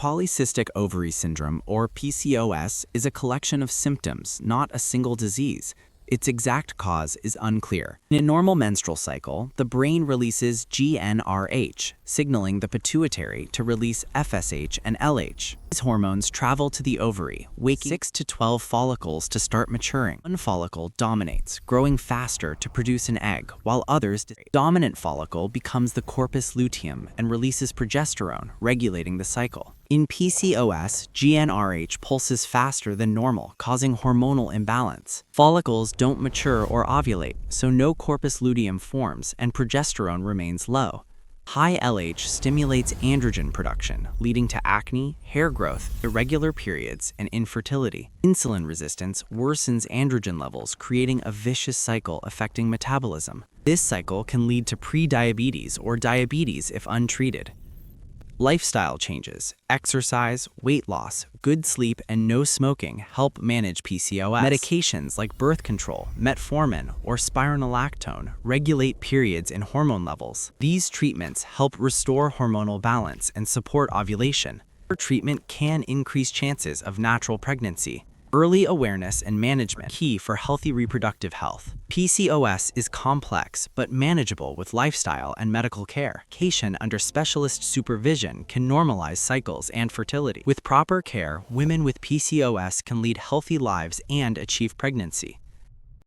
Polycystic Ovary Syndrome, or PCOS, is a collection of symptoms, not a single disease. Its exact cause is unclear. In a normal menstrual cycle, the brain releases GnRH, signaling the pituitary to release FSH and LH. These hormones travel to the ovary, waking 6 to 12 follicles to start maturing. One follicle dominates, growing faster to produce an egg, while others dominant follicle becomes the corpus luteum and releases progesterone, regulating the cycle. In PCOS, GnRH pulses faster than normal, causing hormonal imbalance. Follicles don't mature or ovulate, so no corpus luteum forms and progesterone remains low. High LH stimulates androgen production, leading to acne, hair growth, irregular periods, and infertility. Insulin resistance worsens androgen levels, creating a vicious cycle affecting metabolism. This cycle can lead to prediabetes or diabetes if untreated. Lifestyle changes, exercise, weight loss, good sleep, and no smoking help manage PCOS. Medications like birth control, metformin, or spironolactone regulate periods and hormone levels. These treatments help restore hormonal balance and support ovulation. Treatment can increase chances of natural pregnancy. Early awareness and management key for healthy reproductive health. PCOS is complex but manageable with lifestyle and medical care. Medication under specialist supervision can normalize cycles and fertility. With proper care, women with PCOS can lead healthy lives and achieve pregnancy.